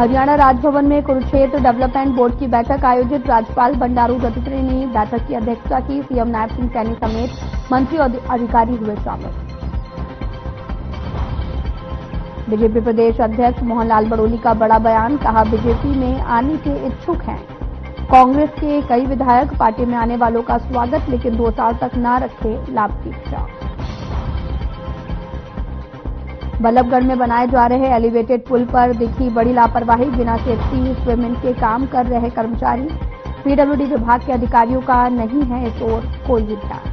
हरियाणा राजभवन में Kurukshetra development board की बैठक आयोजित। राज्यपाल बंडारू दत्तात्रेय ने बैठक की अध्यक्षता की। सीएम नायब सिंह सैनी समेत मंत्री और अधिकारी हुए शामिल। बीजेपी प्रदेश अध्यक्ष मोहनलाल बड़ोली का बड़ा बयान, कहा बीजेपी में आने के इच्छुक हैं कांग्रेस के कई विधायक। पार्टी में आने वालों का स्वागत, लेकिन 2 साल तक न रखे लाभ की इच्छा। बल्लभगढ़ में बनाए जा रहे एलिवेटेड पुल पर दिखी बड़ी लापरवाही। बिना सेफ्टी इक्विपमेंट के काम कर रहे कर्मचारी। पीडब्ल्यूडी विभाग के अधिकारियों का नहीं है इस ओर कोई भी ध्यान।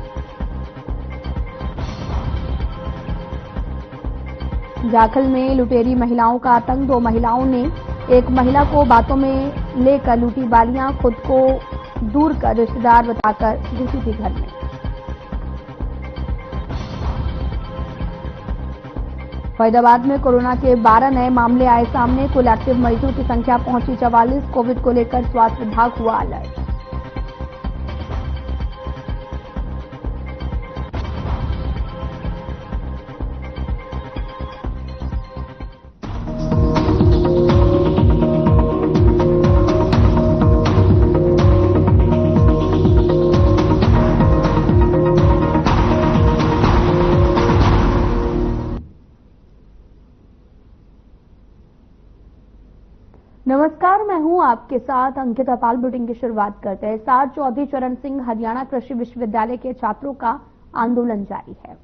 जाखल में लुटेरी महिलाओं का आतंक। 2 महिलाओं ने एक महिला को बातों में लेकर लूटी बालियां। खुद को दूर कर रिश्तेदार बताकर घुसी थी घर में। फरीदाबाद में कोरोना के 12 नए मामले आए सामने। कुल एक्टिव मरीजों की संख्या पहुंची 44। कोविड को लेकर स्वास्थ्य विभाग हुआ अलर्ट। नमस्कार, मैं हूं आपके साथ अंकिता पाल। बुलेटिन की शुरुआत करते हैं। हिसार चौधरी चरण सिंह हरियाणा कृषि विश्वविद्यालय के छात्रों का आंदोलन जारी है।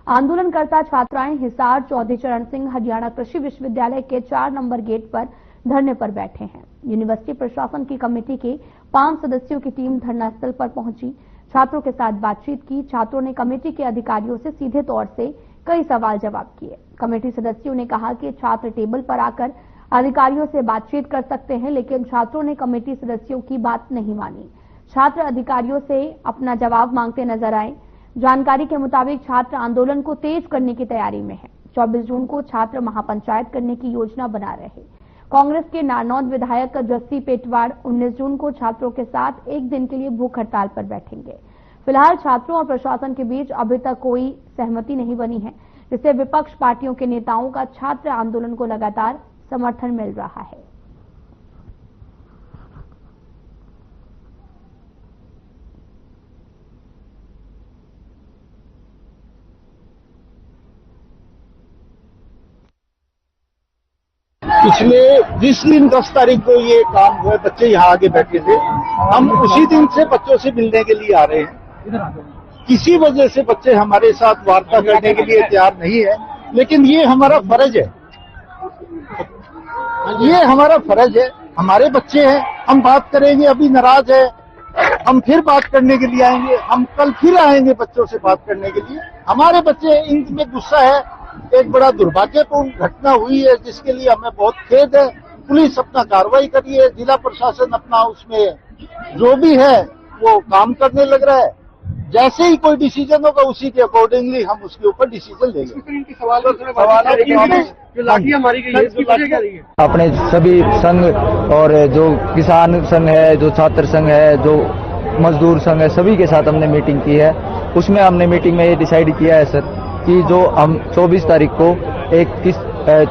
आंदोलनकर्ता छात्राएं हिसार चौधरी चरण सिंह हरियाणा कृषि विश्वविद्यालय के 4 नंबर गेट पर धरने पर बैठे हैं। यूनिवर्सिटी प्रशासन की कमेटी के 5 सदस्यों की टीम धरना स्थल पर पहुंची, छात्रों के साथ बातचीत की। छात्रों ने कमेटी के अधिकारियों से सीधे तौर से कई सवाल जवाब किए। कमेटी सदस्यों ने कहा कि छात्र टेबल पर आकर अधिकारियों से बातचीत कर सकते हैं, लेकिन छात्रों ने कमेटी सदस्यों की बात नहीं मानी। छात्र अधिकारियों से अपना जवाब मांगते नजर आए। जानकारी के मुताबिक छात्र आंदोलन को तेज करने की तैयारी में है। 24 जून को छात्र महापंचायत करने की योजना बना रहे। कांग्रेस के नारनौद विधायक जस्सी पेटवाड़ 19 जून को छात्रों के साथ एक दिन के लिए भूख हड़ताल पर बैठेंगे। फिलहाल छात्रों और प्रशासन के बीच अभी तक कोई सहमति नहीं बनी है, जिससे विपक्ष पार्टियों के नेताओं का छात्र आंदोलन को लगातार समर्थन मिल रहा है। पिछले 20 दिन 10 तारीख को ये काम हुआ, बच्चे यहाँ आगे बैठे थे। हम उसी दिन से बच्चों से मिलने के लिए आ रहे हैं। किसी वजह से बच्चे हमारे साथ वार्ता करने के लिए तैयार नहीं है, लेकिन ये हमारा फर्ज है। ये हमारा फर्ज है, हमारे बच्चे हैं, हम बात करेंगे। अभी नाराज है, हम फिर बात करने के लिए आएंगे। हम कल फिर आएंगे बच्चों से बात करने के लिए। हमारे बच्चे इनमें गुस्सा है। एक बड़ा दुर्भाग्यपूर्ण घटना हुई है, जिसके लिए हमें बहुत खेद है। पुलिस अपना कार्रवाई कर रही है, जिला प्रशासन अपना उसमें जो भी है वो काम करने लग रहा है। जैसे ही कोई डिसीजन होगा उसी के अकॉर्डिंगली हम उसके ऊपर डिसीजन लेंगे। अपने सभी संघ और जो किसान संघ है, जो छात्र संघ है, जो मजदूर संघ है, सभी के साथ हमने मीटिंग की है। उसमें हमने मीटिंग में ये डिसाइड किया है सर कि जो हम 24 तारीख को एक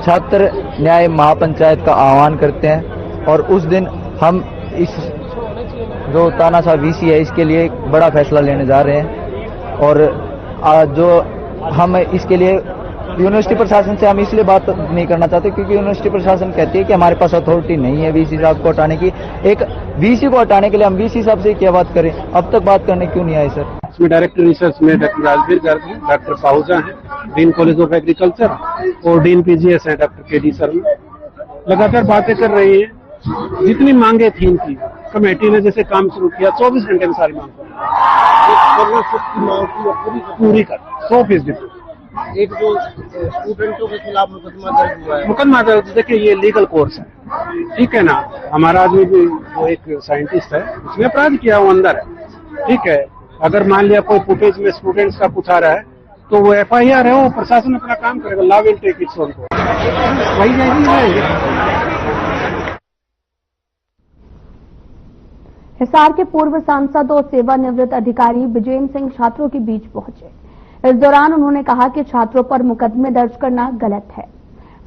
छात्र न्याय महापंचायत का आह्वान करते हैं और उस दिन हम इस जो तानाशाह वीसी है इसके लिए एक बड़ा फैसला लेने जा रहे हैं। और जो हम इसके लिए यूनिवर्सिटी प्रशासन से हम इसलिए बात नहीं करना चाहते क्योंकि यूनिवर्सिटी प्रशासन कहती है कि हमारे पास अथॉरिटी नहीं है वीसी साहब को हटाने की। एक वीसी को हटाने के लिए हम वीसी साहब से क्या बात करें, अब तक बात करने क्यों नहीं आए सर? इसमें डायरेक्टर रिसर्च में डॉक्टर राजवीर गर्ग हैं, डॉक्टर पाहुजा हैं, डीन कॉलेज ऑफ एग्रीकल्चर, और डीन पीजीएस हैं डॉक्टर केडी शर्मा। लगातार बातें कर रहे हैं। जितनी मांगे थी इनकी, कमेटी ने जैसे काम शुरू किया 24 घंटे में सारी मांग पूरी कर 100%। एक जो स्टूडेंटों के खिलाफ मुकदमा दर्ज हुआ है, मुकदमा दर्ज, देखिए ये लीगल कोर्स है, ठीक है ना। हमारा आदमी भी जो एक साइंटिस्ट है उसने अपराध किया, वो अंदर है, ठीक है। अगर मान लिया कोई फुटेज में स्टूडेंट्स का कुछ आ रहा है तो वो FIR है, वो प्रशासन अपना काम करेगा, law will take its own course, वही जाएगी। हिसार के पूर्व सांसद और सेवानिवृत्त अधिकारी विजेंद्र सिंह छात्रों के बीच पहुंचे। इस दौरान उन्होंने कहा कि छात्रों पर मुकदमे दर्ज करना गलत है।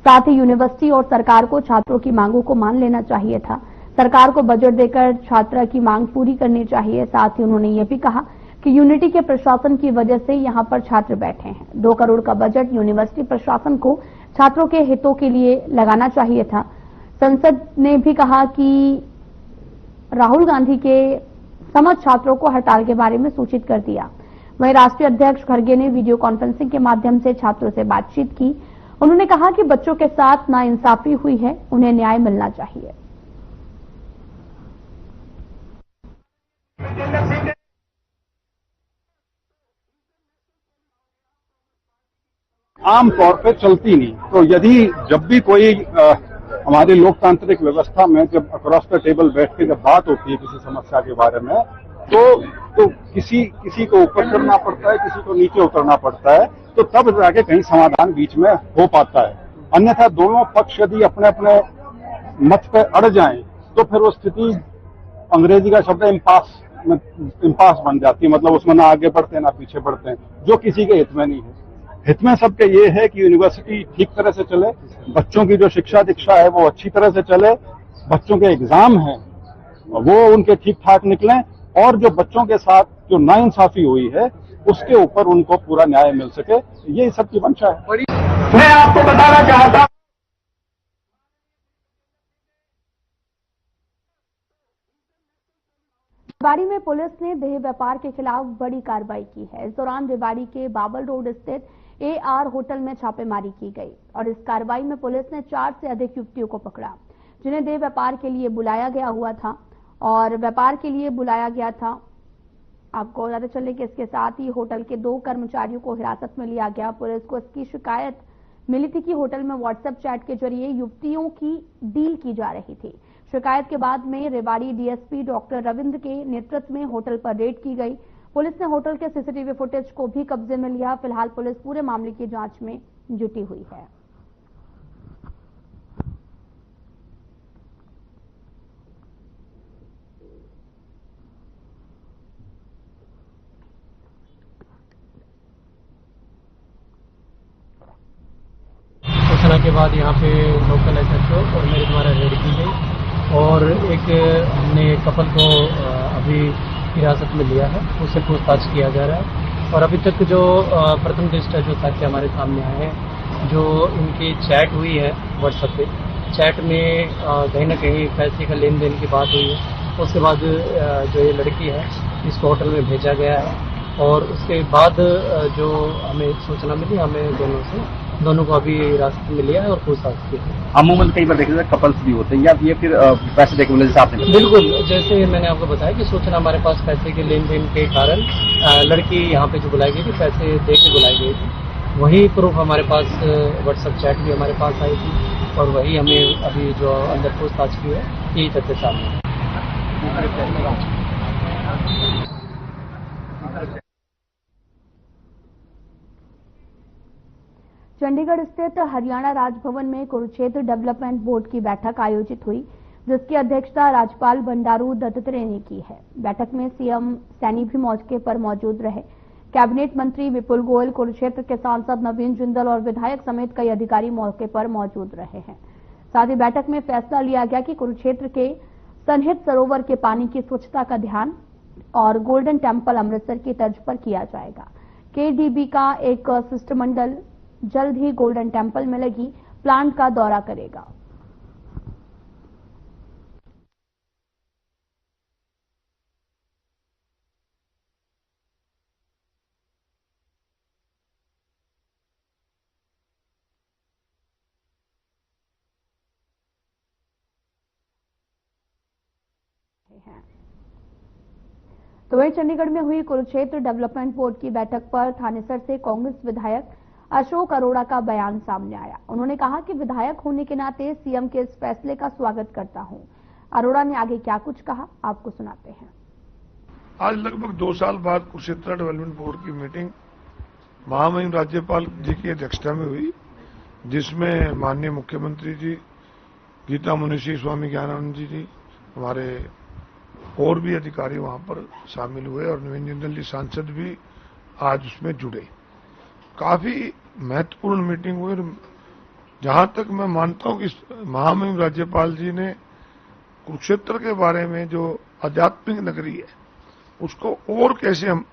साथ ही यूनिवर्सिटी और सरकार को छात्रों की मांगों को मान लेना चाहिए था। सरकार को बजट देकर छात्रा की मांग पूरी करनी चाहिए। साथ ही उन्होंने यह भी कहा कि यूनिटी के प्रशासन की वजह से यहां पर छात्र बैठे हैं। 2 करोड़ का बजट यूनिवर्सिटी प्रशासन को छात्रों के हितों के लिए लगाना चाहिए था। संसद ने भी कहा कि राहुल गांधी के समझ छात्रों को हड़ताल के बारे में सूचित कर दिया। वहीं राष्ट्रीय अध्यक्ष खड़गे ने वीडियो कॉन्फ्रेंसिंग के माध्यम से छात्रों से बातचीत की। उन्होंने कहा कि बच्चों के साथ नाइंसाफी हुई है, उन्हें न्याय मिलना चाहिए। आम तौर पे चलती नहीं। तो यदि जब भी कोई हमारी लोकतांत्रिक व्यवस्था में जब अक्रॉस द टेबल बैठ के जब बात होती है किसी समस्या के बारे में, तो किसी को ऊपर चढ़ना पड़ता है, किसी को नीचे उतरना पड़ता है, तो तब जाके कहीं समाधान बीच में हो पाता है। अन्यथा दोनों पक्ष यदि अपने अपने मत पे अड़ जाएं तो फिर वो स्थिति, अंग्रेजी का शब्द इम्पास बन जाती है। मतलब उसमें ना आगे बढ़ते हैं ना पीछे बढ़ते हैं, जो किसी के हित में नहीं है। हित में सबके ये है कि यूनिवर्सिटी ठीक तरह से चले, बच्चों की जो शिक्षा दीक्षा है वो अच्छी तरह से चले, बच्चों के एग्जाम हैं वो उनके ठीक ठाक निकलें, और जो बच्चों के साथ जो नाइंसाफी हुई है उसके ऊपर उनको पूरा न्याय मिल सके, ये सबकी मंशा है। मैं आपको बताना चाहता हूं, रेवाड़ी में पुलिस ने देह व्यापार के खिलाफ बड़ी कार्रवाई की है। इस दौरान रेवाड़ी के बाबल रोड स्थित AR होटल में छापेमारी की गई और इस कार्रवाई में पुलिस ने 4 से अधिक युवतियों को पकड़ा, जिन्हें देह व्यापार के लिए बुलाया गया हुआ था और व्यापार के लिए बुलाया गया था। आपको बताते चले कि इसके साथ ही होटल के 2 कर्मचारियों को हिरासत में लिया गया। पुलिस को इसकी शिकायत मिली थी कि होटल में व्हाट्सएप चैट के जरिए युवतियों की डील की जा रही थी। शिकायत के बाद में रेवाड़ी DSP डॉक्टर रविंद्र के नेतृत्व में होटल पर रेड की गई। पुलिस ने होटल के CCTV फुटेज को भी कब्जे में लिया। फिलहाल पुलिस पूरे मामले की जांच में जुटी हुई है। सूचना के बाद यहाँ पे लोकल SHO और मेरे द्वारा रेड की गई और एक हमने कपल को अभी हिरासत में लिया है, उससे पूछताछ किया जा रहा है। और अभी तक जो प्रथम दृष्टया जो तथ्य हमारे सामने आए हैं, जो इनकी चैट हुई है व्हाट्सएप पे, चैट में कहीं ना कहीं पैसे का लेन देन की बात हुई है। उसके बाद जो ये लड़की है इसको होटल में भेजा गया है और उसके बाद जो हमें सूचना मिली, हमें दोनों को अभी हिरासत में लिया है और पूछताछ की है। अमूमन कई बार देखा जाए कपल्स भी होते हैं या ये फिर पैसे देके बोले जैसे आपने बिल्कुल, जैसे मैंने आपको बताया कि सूचना हमारे पास पैसे के लेन देन के कारण लड़की यहाँ पे जो बुलाई गई थी, पैसे दे के बुलाई गई थी, वही प्रूफ हमारे पास व्हाट्सएप चैट भी हमारे पास आई थी और वही हमें अभी जो अंदर पूछताछ की है यही तथ्य सामने है। चंडीगढ़ स्थित हरियाणा राजभवन में कुरुक्षेत्र डेवलपमेंट बोर्ड की बैठक आयोजित हुई, जिसकी अध्यक्षता राज्यपाल बंडारू दत्तात्रेय ने की है। बैठक में CM सैनी भी मौके पर मौजूद रहे। कैबिनेट मंत्री विपुल गोयल, कुरुक्षेत्र के सांसद नवीन जिंदल और विधायक समेत कई अधिकारी मौके पर मौजूद रहे हैं। साथ ही बैठक में फैसला लिया गया कि कुरुक्षेत्र के सन्निहित सरोवर के पानी की स्वच्छता का ध्यान और गोल्डन टेम्पल अमृतसर की तर्ज पर किया जाएगा। KDB का एक शिष्टमंडल जल्द ही गोल्डन टेम्पल में लगी प्लांट का दौरा करेगा। तो वहीं चंडीगढ़ में हुई कुरुक्षेत्र डेवलपमेंट बोर्ड की बैठक पर थानेसर से कांग्रेस विधायक अशोक अरोड़ा का बयान सामने आया। उन्होंने कहा कि विधायक होने के नाते CM के इस फैसले का स्वागत करता हूं। अरोड़ा ने आगे क्या कुछ कहा, आपको सुनाते हैं। आज लगभग 2 साल बाद कुरुक्षेत्र डेवलपमेंट बोर्ड की मीटिंग महामहिम राज्यपाल जी की अध्यक्षता में हुई, जिसमें माननीय मुख्यमंत्री जी, गीता मुनिशी, स्वामी ज्ञानानंद जी, हमारे और भी अधिकारी वहां पर शामिल हुए और नवीन जिंदल जी सांसद भी आज उसमें जुड़े। काफी महत्वपूर्ण मीटिंग हुई और जहां तक मैं मानता हूं कि महामहिम राज्यपाल जी ने कुरुक्षेत्र के बारे में जो आध्यात्मिक नगरी है उसको और कैसे हम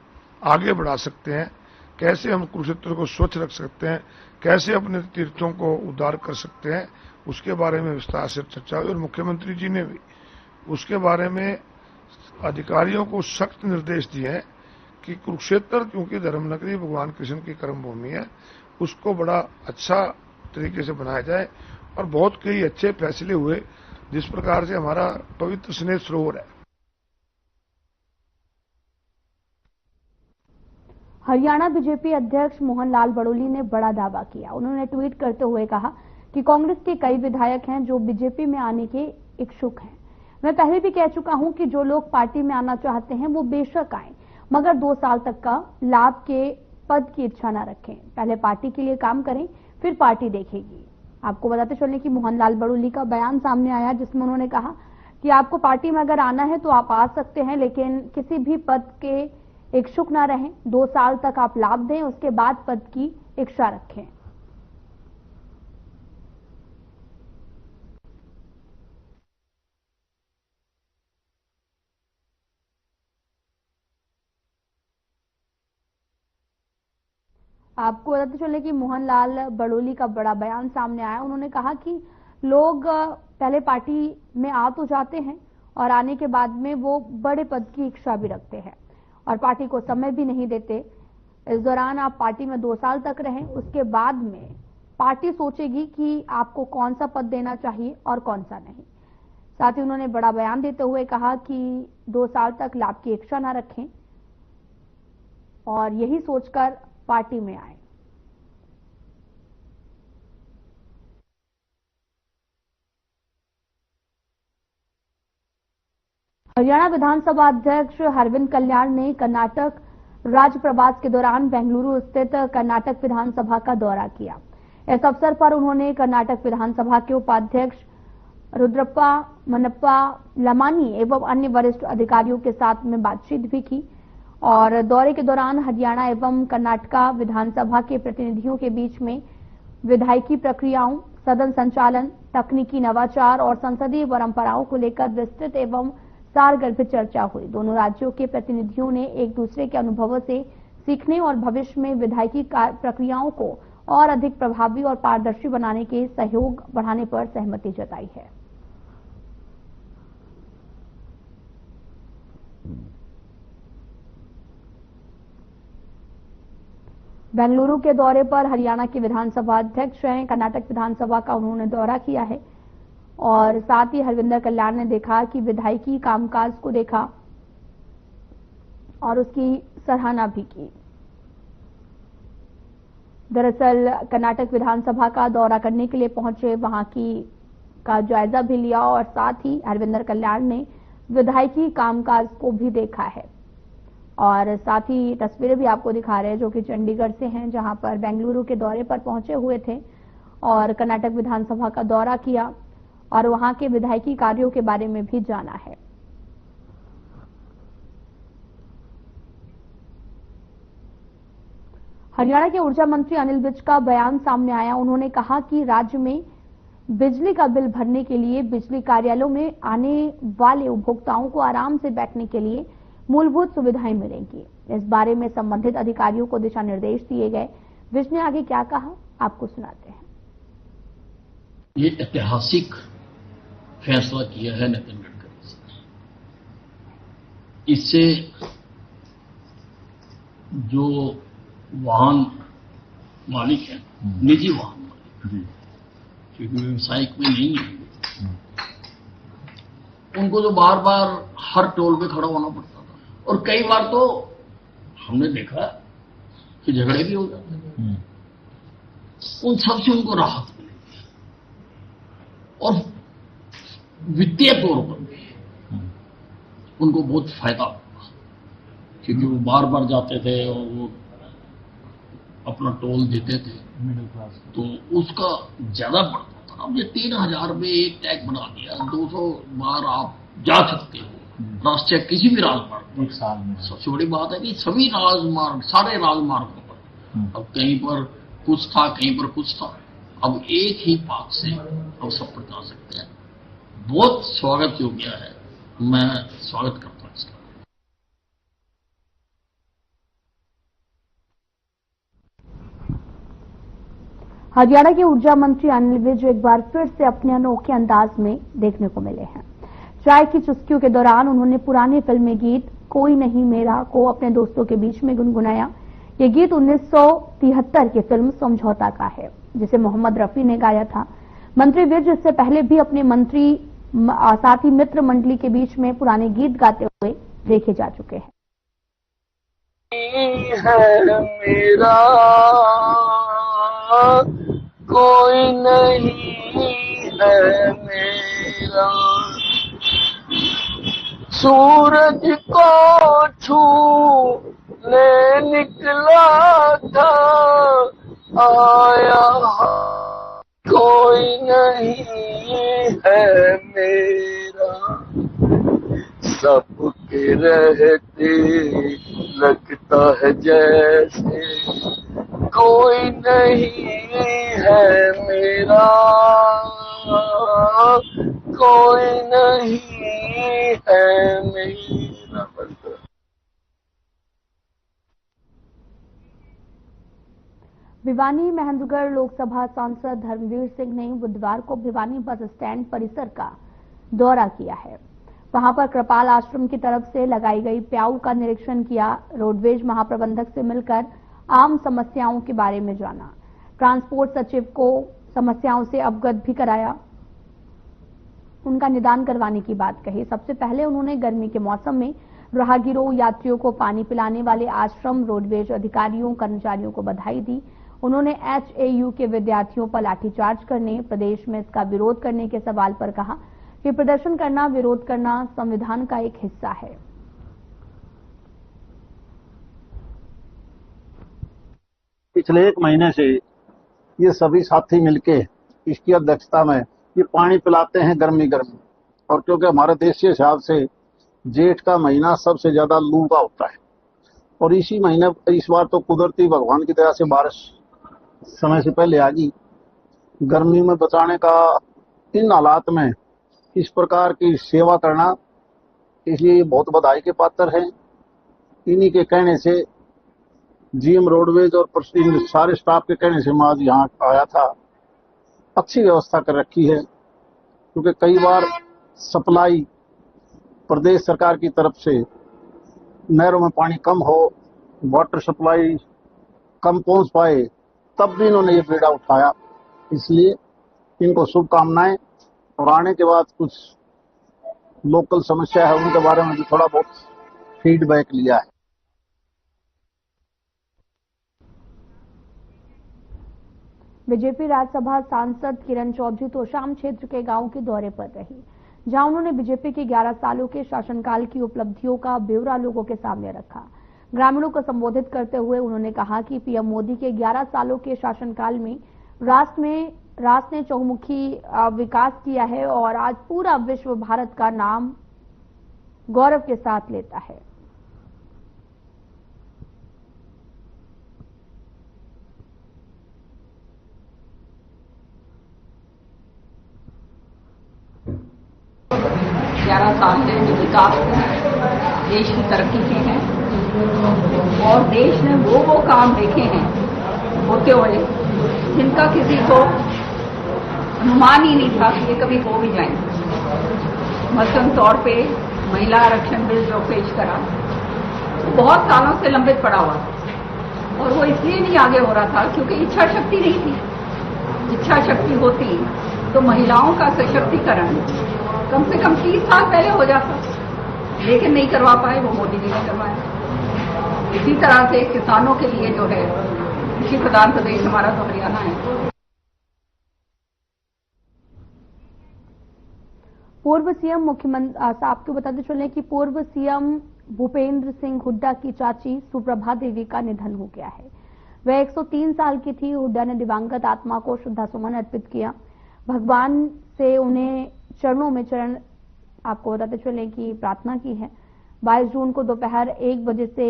आगे बढ़ा सकते हैं, कैसे हम कुरुक्षेत्र को स्वच्छ रख सकते हैं, कैसे अपने तीर्थों को उद्धार कर सकते हैं, उसके बारे में विस्तार से चर्चा हुई। और मुख्यमंत्री जी ने भी उसके बारे में अधिकारियों को सख्त निर्देश दिए हैं कि कुरुक्षेत्र क्योंकि धर्मनगरी भगवान कृष्ण की कर्मभूमि है, उसको बड़ा अच्छा तरीके से बनाया जाए। और बहुत कई अच्छे फैसले हुए, जिस प्रकार से हमारा पवित्र स्नेह सरोवर है। हरियाणा बीजेपी अध्यक्ष मोहन लाल बड़ोली ने बड़ा दावा किया। उन्होंने ट्वीट करते हुए कहा कि कांग्रेस के कई विधायक हैं जो बीजेपी में आने के इच्छुक हैं। मैं पहले भी कह चुका हूं कि जो लोग पार्टी में आना चाहते हैं वो बेशक आए, मगर 2 साल तक का लाभ के पद की इच्छा न रखें। पहले पार्टी के लिए काम करें, फिर पार्टी देखेगी। आपको बताते चलने की मोहन लाल बड़ोली का बयान सामने आया, जिसमें उन्होंने कहा कि आपको पार्टी में अगर आना है तो आप आ सकते हैं, लेकिन किसी भी पद के इच्छुक न रहें। 2 साल तक आप लाभ दें, उसके बाद पद की इच्छा रखें। आपको बताते चले कि मोहन लाल बड़ोली का बड़ा बयान सामने आया। उन्होंने कहा कि लोग पहले पार्टी में आ तो जाते हैं और आने के बाद में वो बड़े पद की इच्छा भी रखते हैं और पार्टी को समय भी नहीं देते। इस दौरान आप पार्टी में 2 साल तक रहें, उसके बाद में पार्टी सोचेगी कि आपको कौन सा पद देना चाहिए और कौन सा नहीं। साथ ही उन्होंने बड़ा बयान देते हुए कहा कि 2 साल तक लाभ की इच्छा न रखें और यही सोचकर पार्टी में आए। हरियाणा विधानसभा अध्यक्ष हरविंद कल्याण ने कर्नाटक राज्य प्रवास के दौरान बेंगलुरु स्थित कर्नाटक विधानसभा का दौरा किया। इस अवसर पर उन्होंने कर्नाटक विधानसभा के उपाध्यक्ष रुद्रप्पा मन्नप्पा लमानी एवं अन्य वरिष्ठ अधिकारियों के साथ में बातचीत भी की और दौरे के दौरान हरियाणा एवं कर्नाटका विधानसभा के प्रतिनिधियों के बीच में विधायिकी प्रक्रियाओं, सदन संचालन, तकनीकी नवाचार और संसदीय परंपराओं को लेकर विस्तृत एवं सारगर्भित चर्चा हुई। दोनों राज्यों के प्रतिनिधियों ने एक दूसरे के अनुभवों से सीखने और भविष्य में विधायिकी प्रक्रियाओं को और अधिक प्रभावी और पारदर्शी बनाने के सहयोग बढ़ाने पर सहमति जताई है। बेंगलुरु के दौरे पर हरियाणा के विधानसभा अध्यक्ष हैं। कर्नाटक विधानसभा का उन्होंने दौरा किया है और साथ ही हरविंदर कल्याण ने देखा कि विधायिकी कामकाज को देखा और उसकी सराहना भी की। दरअसल कर्नाटक विधानसभा का दौरा करने के लिए पहुंचे, वहां की का जायजा भी लिया और साथ ही हरविंदर कल्याण ने विधायिकी कामकाज को भी देखा है और साथ ही तस्वीरें भी आपको दिखा रहे हैं जो कि चंडीगढ़ से हैं, जहां पर बेंगलुरु के दौरे पर पहुंचे हुए थे और कर्नाटक विधानसभा का दौरा किया और वहां के विधायिकी कार्यों के बारे में भी जाना है। हरियाणा के ऊर्जा मंत्री अनिल विज का बयान सामने आया। उन्होंने कहा कि राज्य में बिजली का बिल भरने के लिए बिजली कार्यालयों में आने वाले उपभोक्ताओं को आराम से बैठने के लिए मूलभूत सुविधाएं मिलेंगी। इस बारे में संबंधित अधिकारियों को दिशा निर्देश दिए गए। विज ने आगे क्या कहा, आपको सुनाते हैं। ये ऐतिहासिक फैसला किया है नितिन गडकरी जी ने। इससे जो वाहन मालिक है, निजी वाहन मालिक, क्योंकि व्यावसायिक में नहीं है, उनको तो बार बार हर टोल पे खड़ा होना पड़ता था और कई बार तो हमने देखा कि झगड़े भी हो जाते हैं। उन सबसे उनको राहत मिलेगी और वित्तीय तौर पर भी उनको बहुत फायदा होगा, क्योंकि वो बार बार जाते थे और वो अपना टोल देते थे तो उसका ज्यादा पड़ता था। अब ये 3000 में एक टैग बना दिया, 200 बार आप जा सकते हो राष्ट्रीय किसी भी राजमार्ग पर। एक साल में सबसे बड़ी बात है कि सभी राजमार्ग, सारे राजमार्गों पर अब कहीं पर कुछ था, कहीं पर कुछ था। अब एक ही पाक से हम सब बता सकते हैं। बहुत स्वागत योग्य है, मैं स्वागत करता हूं इसका। हरियाणा के ऊर्जा मंत्री अनिल विज एक बार फिर से अपने अनोखे अंदाज में देखने को मिले हैं। चाय की चुस्कियों के दौरान उन्होंने पुराने फिल्मी गीत कोई नहीं मेरा को अपने दोस्तों के बीच में गुनगुनाया। ये गीत 1973 की फिल्म समझौता का है, जिसे मोहम्मद रफी ने गाया था। मंत्री विज इससे पहले भी अपने मंत्री साथी मित्र मंडली के बीच में पुराने गीत गाते हुए देखे जा चुके हैं। मेरा कोई नहीं है मेरा, सूरज को छूने निकला था, आया कोई नहीं है मेरा, सबके रहते लगता है जैसे कोई नहीं है मेरा, कोई नहीं है मेरा। भिवानी महेंद्रगढ़ लोकसभा सांसद धर्मवीर सिंह ने बुधवार को भिवानी बस स्टैंड परिसर का दौरा किया है। वहां पर कृपाल आश्रम की तरफ से लगाई गई प्याऊ का निरीक्षण किया। रोडवेज महाप्रबंधक से मिलकर आम समस्याओं के बारे में जाना। ट्रांसपोर्ट सचिव को समस्याओं से अवगत भी कराया, उनका निदान करवाने की बात कही। सबसे पहले उन्होंने गर्मी के मौसम में राहगीरों, यात्रियों को पानी पिलाने वाले आश्रम, रोडवेज अधिकारियों, कर्मचारियों को बधाई दी। उन्होंने HAU के विद्यार्थियों पर लाठीचार्ज करने, प्रदेश में इसका विरोध करने के सवाल पर कहा कि प्रदर्शन करना, विरोध करना संविधान का एक हिस्सा है। पिछले 1 महीने से ये सभी साथी मिलके इसकी अध्यक्षता में ये पानी पिलाते हैं गर्मी गर्मी। और क्योंकि हमारे देश के हिसाब से जेठ का महीना सबसे ज्यादा लू का होता है, और इसी महीने इस बार तो कुदरती भगवान की दया से बारिश समय से पहले आ गई। गर्मी में बचाने का इन हालात में इस प्रकार की सेवा करना, इसलिए बहुत बधाई के पात्र हैं। इन्हीं के कहने से, GM रोडवेज और सारे स्टाफ के कहने से मैं आज यहाँ आया था। अच्छी व्यवस्था कर रखी है, क्योंकि कई बार सप्लाई प्रदेश सरकार की तरफ से नहरों में पानी कम हो, वाटर सप्लाई कम पहुंच पाए, तब भी इन्होंने ये बेड़ा उठाया। इसलिए इनको शुभकामनाएं। और आने के बाद कुछ लोकल समस्या है, उनके बारे में भी थोड़ा बहुत फीडबैक लिया है। बीजेपी राज्यसभा सांसद किरण चौधरी तोशाम क्षेत्र के गांव के दौरे पर रही, जहां उन्होंने बीजेपी के 11 सालों के शासनकाल की उपलब्धियों का ब्यौरा लोगों के सामने रखा। ग्रामीणों को संबोधित करते हुए उन्होंने कहा कि पीएम मोदी के 11 सालों के शासनकाल में राष्ट्र ने चहुमुखी विकास किया है और आज पूरा विश्व भारत का नाम गौरव के साथ लेता है। साल में जो विकास देश की तरक्की के हैं और देश ने वो काम देखे हैं होते हुए जिनका किसी को अनुमान ही नहीं था कि ये कभी हो भी जाएंगे। मसलन तौर पे महिला आरक्षण बिल जो पेश करा, बहुत सालों से लंबित पड़ा हुआ था और वो इसलिए नहीं आगे हो रहा था क्योंकि इच्छा शक्ति नहीं थी। इच्छा शक्ति होती तो महिलाओं का सशक्तिकरण कम से कम 30 साल पहले हो जाता, लेकिन नहीं करवा पाए, वो मोदी जी ने करवाया। इसी तरह से किसानों के लिए जो है कृषि प्रधान प्रदेश हमारा तो हरियाणा है। पूर्व सीएम मुख्यमंत्री आपको बताते चलें कि पूर्व सीएम भूपेंद्र सिंह हुड्डा की चाची सुप्रभा देवी का निधन हो गया है। वह 103 साल की थी। हुड्डा ने दिवंगत आत्मा को श्रद्धासुमन अर्पित किया, भगवान से उन्हें चरणों में आपको बताते चलें कि प्रार्थना की है। 22 जून को दोपहर 1 बजे से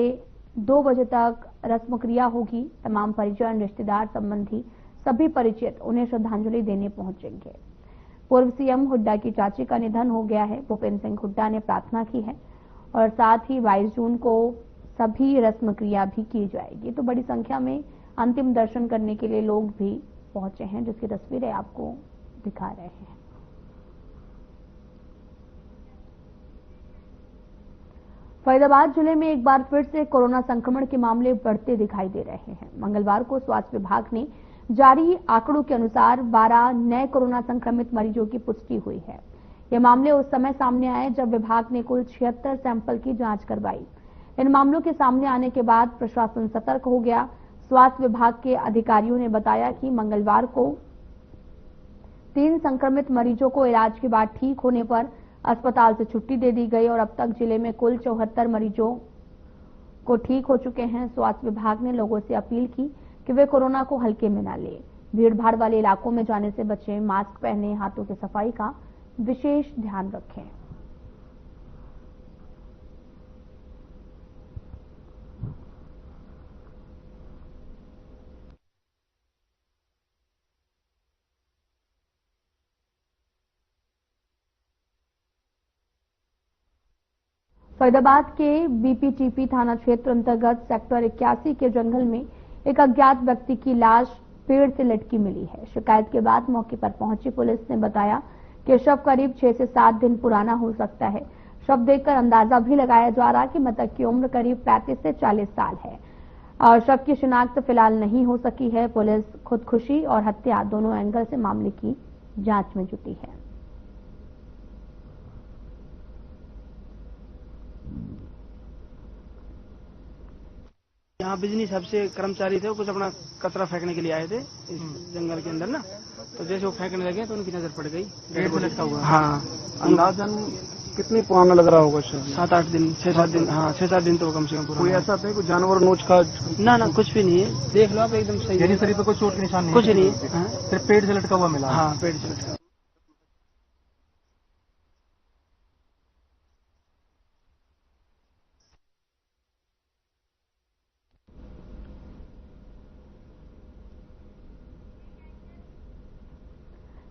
2 बजे तक रस्म क्रिया होगी। तमाम परिजन, रिश्तेदार, संबंधी सभी परिचित उन्हें श्रद्धांजलि देने पहुंचेंगे। पूर्व सीएम हुड्डा की चाची का निधन हो गया है। भूपेंद्र सिंह हुड्डा ने प्रार्थना की है और साथ ही 22 जून को सभी रस्म क्रिया भी की जाएगी। तो बड़ी संख्या में अंतिम दर्शन करने के लिए लोग भी पहुंचे हैं, जिसकी तस्वीरें आपको दिखा रहे हैं। फरीदाबाद जिले में एक बार फिर से कोरोना संक्रमण के मामले बढ़ते दिखाई दे रहे हैं। मंगलवार को स्वास्थ्य विभाग ने जारी आंकड़ों के अनुसार 12 नए कोरोना संक्रमित मरीजों की पुष्टि हुई है। ये मामले उस समय सामने आए जब विभाग ने कुल 76 सैंपल की जांच करवाई। इन मामलों के सामने आने के बाद प्रशासन सतर्क हो गया। स्वास्थ्य विभाग के अधिकारियों ने बताया कि मंगलवार को 3 संक्रमित मरीजों को इलाज के बाद ठीक होने पर अस्पताल से छुट्टी दे दी गई और अब तक जिले में कुल 74 मरीजों को ठीक हो चुके हैं। स्वास्थ्य विभाग ने लोगों से अपील की कि वे कोरोना को हल्के में न लें, भीड़ भाड़ वाले इलाकों में जाने से बचें, मास्क पहने, हाथों की सफाई का विशेष ध्यान रखें। फरीदाबाद के बीपीटीपी थाना क्षेत्र अंतर्गत सेक्टर 81 के जंगल में एक अज्ञात व्यक्ति की लाश पेड़ से लटकी मिली है। शिकायत के बाद मौके पर पहुंची पुलिस ने बताया कि शव करीब 6 से 7 दिन पुराना हो सकता है। शव देखकर अंदाजा भी लगाया जा रहा कि मृतक की उम्र करीब 35 से 40 साल है और शव की शिनाख्त फिलहाल नहीं हो सकी है। पुलिस खुदकुशी और हत्या दोनों एंगल से मामले की जांच में जुटी है। यहाँ बिजली सब से कर्मचारी थे, वो कुछ अपना कचरा फेंकने के लिए आए थे इस जंगल के अंदर ना, तो जैसे वो फेंकने लगे तो उनकी नजर पड़ गई, पेड़ से लटका हुआ। हाँ, अंदाजन कितनी पुराना लग रहा होगा? 7-8 दिन, 6-7 दिन। हाँ, 6-7 दिन तो कम से कम पुराना। कोई ऐसा था कोई जानवर नोच का? ना, कुछ भी नहीं है, देख लो आप, एकदम सही है। शरीर पे कोई चोट के निशान नहीं? कुछ नहीं है, सिर्फ पेड़ से लटका हुआ मिला? हाँ, पेड़ से लटका।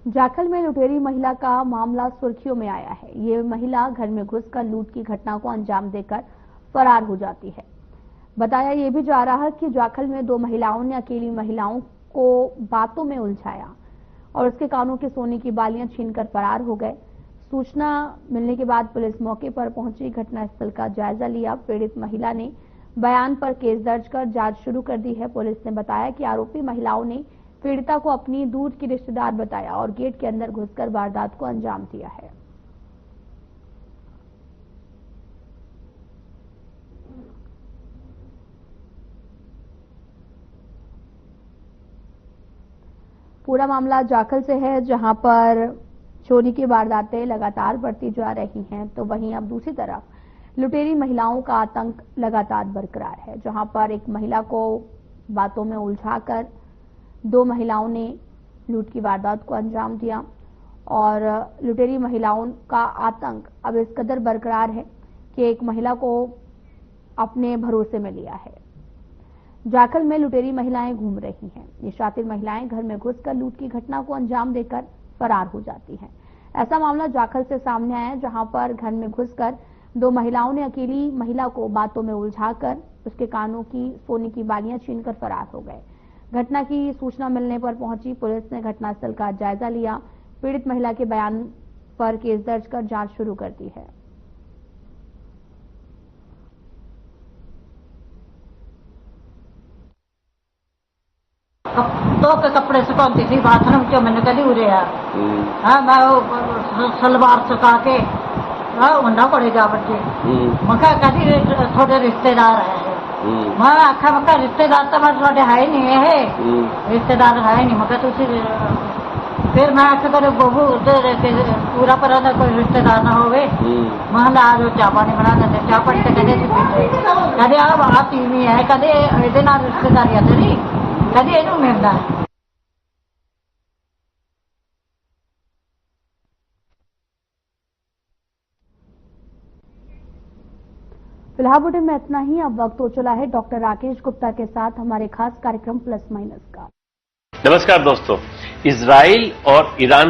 जाखल में लुटेरी महिला का मामला सुर्खियों में आया है। ये महिला घर में घुसकर लूट की घटना को अंजाम देकर फरार हो जाती है। बताया ये भी जा रहा है कि जाखल में 2 महिलाओं ने अकेली महिलाओं को बातों में उलझाया और उसके कानों के सोने की बालियां छीनकर फरार हो गए। सूचना मिलने के बाद पुलिस मौके पर पहुंची, घटनास्थल का जायजा लिया। पीड़ित महिला ने बयान पर केस दर्ज कर जांच शुरू कर दी है। पुलिस ने बताया कि आरोपी महिलाओं ने पीड़िता को अपनी दूर की रिश्तेदार बताया और गेट के अंदर घुसकर वारदात को अंजाम दिया है। पूरा मामला जाखल से है, जहां पर चोरी की वारदातें लगातार बढ़ती जा रही हैं, तो वहीं अब दूसरी तरफ लुटेरी महिलाओं का आतंक लगातार बरकरार है, जहां पर एक महिला को बातों में उलझाकर 2 महिलाओं ने लूट की वारदात को अंजाम दिया और लुटेरी महिलाओं का आतंक अब इस कदर बरकरार है कि एक महिला को अपने भरोसे में लिया है। जाखल में लुटेरी महिलाएं घूम रही हैं। ये शातिर महिलाएं घर में घुसकर लूट की घटना को अंजाम देकर फरार हो जाती हैं। ऐसा मामला जाखल से सामने आया, जहां पर घर में घुसकर 2 महिलाओं ने अकेली महिला को बातों में उलझाकर उसके कानों की सोने की बालियां छीनकर फरार हो गए। घटना की सूचना मिलने पर पहुंची पुलिस ने घटनास्थल का जायजा लिया। पीड़ित महिला के बयान पर केस दर्ज कर जांच शुरू कर दी है। दो के कपड़े सुखाती थी बाथरूम के, मैंने कभी उड़े मैं वो सलवार सुखा के उन्ना पड़ेगा बच्चे मका कभी थोड़े रिश्तेदार है। मैं आखा मका रिश्तेदार तो मैं थोड़े है नहीं है, रिश्तेदार है नहीं मका। फिर मैं आखा करे बहू पूरा पर कोई रिश्तेदार ना होवे, मैं आज चाह पानी बना देते। चाह पानी तो कदे अब आती नहीं है, कदे रिश्तेदारी तेरी कदे इनू मिलता है। फिलहाल बुलेटिन में इतना ही। अब वक्त हो चला है डॉक्टर राकेश गुप्ता के साथ हमारे खास कार्यक्रम प्लस माइनस का। नमस्कार दोस्तों, इजराइल और ईरान